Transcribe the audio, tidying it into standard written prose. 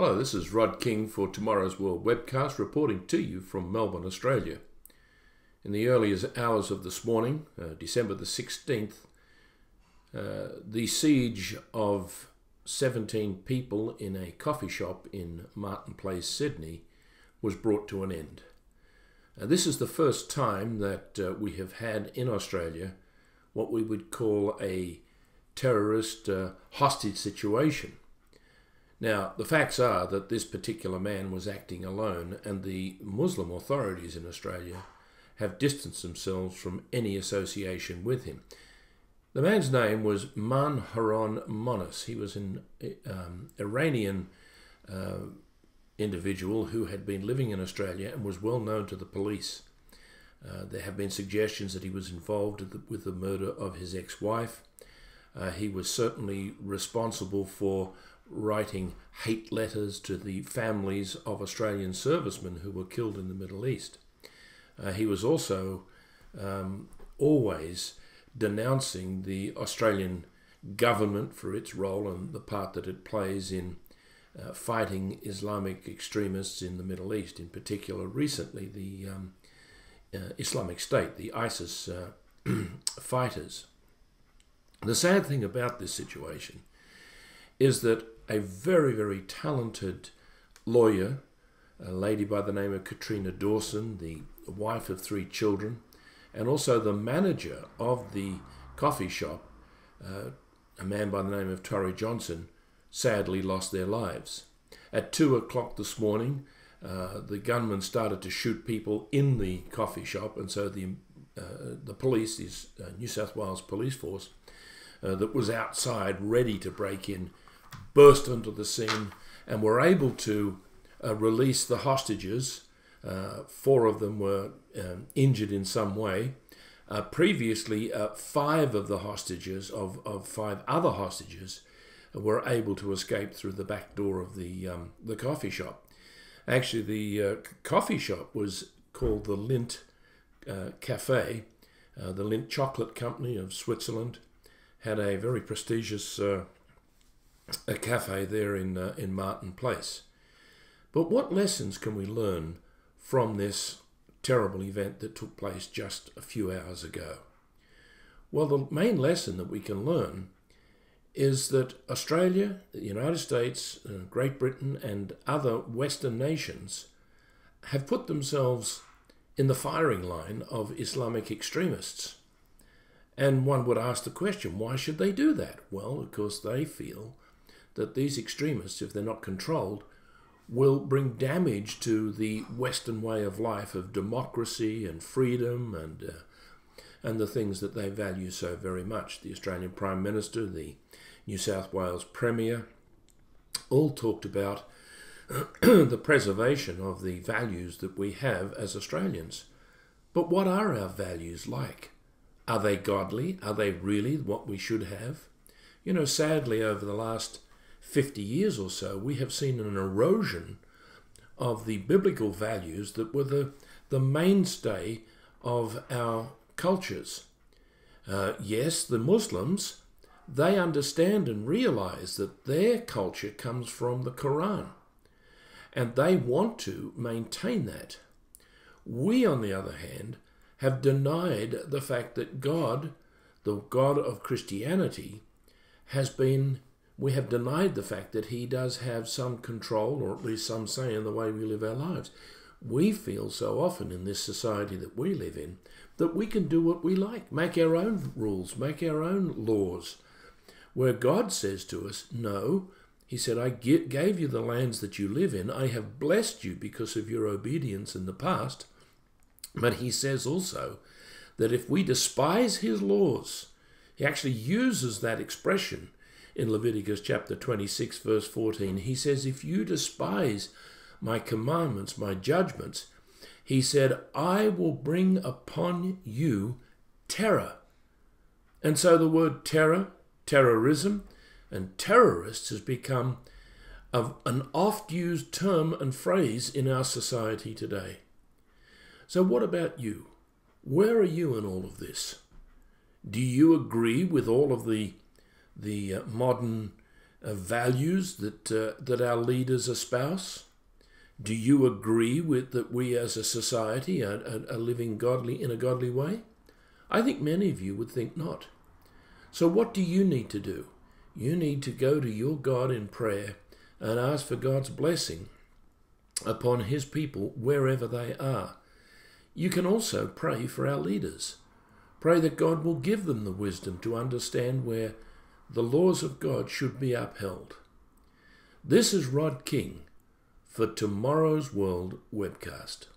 Hello, this is Rod King for Tomorrow's World Webcast, reporting to you from Melbourne, Australia. In the earliest hours of this morning, December the 16th, the siege of 17 people in a coffee shop in Martin Place, Sydney, was brought to an end. This is the first time that we have had in Australia what we would call a terrorist hostage situation. Now, the facts are that this particular man was acting alone, and the Muslim authorities in Australia have distanced themselves from any association with him. The man's name was Harun Monis. He was an Iranian individual who had been living in Australia and was well known to the police. There have been suggestions that he was involved with the murder of his ex-wife. He was certainly responsible for writing hate letters to the families of Australian servicemen who were killed in the Middle East. He was also always denouncing the Australian government for its role and the part that it plays in fighting Islamic extremists in the Middle East, in particular recently the Islamic State, the ISIS fighters. The sad thing about this situation is that a very, very talented lawyer, a lady by the name of Katrina Dawson, the wife of 3 children, and also the manager of the coffee shop, a man by the name of Torrey Johnson, sadly lost their lives. At 2 o'clock this morning, the gunman started to shoot people in the coffee shop, and so the police, this New South Wales police force, that was outside ready to break in, burst onto the scene and were able to release the hostages. 4 of them were injured in some way. Previously, 5 of the hostages, of 5 other hostages, were able to escape through the back door of the coffee shop. Actually, the coffee shop was called the Lindt Cafe. The Lindt Chocolate Company of Switzerland had a very prestigious a cafe there in Martin Place. But what lessons can we learn from this terrible event that took place just a few hours ago? Well, the main lesson that we can learn is that Australia, the United States, Great Britain and other Western nations have put themselves in the firing line of Islamic extremists. And one would ask the question, why should they do that? Well, because they feel that these extremists, if they're not controlled, will bring damage to the Western way of life of democracy and freedom and the things that they value so very much. The Australian Prime Minister, the New South Wales Premier, all talked about the preservation of the values that we have as Australians. But what are our values like? Are they godly? Are they really what we should have? You know, sadly, over the last 50 years or so, we have seen an erosion of the biblical values that were the mainstay of our cultures. Yes, the Muslims, they understand and realize that their culture comes from the Quran, and they want to maintain that. We, on the other hand, have denied the fact that God, the God of Christianity, we have denied the fact that he does have some control, or at least some say in the way we live our lives. We feel so often in this society that we live in that we can do what we like, make our own rules, make our own laws, where God says to us, no, he said, I gave you the lands that you live in. I have blessed you because of your obedience in the past. But he says also that if we despise his laws, he actually uses that expression in Leviticus chapter 26, verse 14. He says, if you despise my commandments, my judgments, he said, I will bring upon you terror. And so the word terror, terrorism, and terrorists has become an oft-used term and phrase in our society today. So what about you? Where are you in all of this? Do you agree with all of the modern values that our leaders espouse? Do you agree with that we as a society are living godly in a godly way? I think many of you would think not. So what do you need to do? You need to go to your God in prayer and ask for God's blessing upon his people wherever they are. You can also pray for our leaders. Pray that God will give them the wisdom to understand where the laws of God should be upheld. This is Rod King for Tomorrow's World Webcast.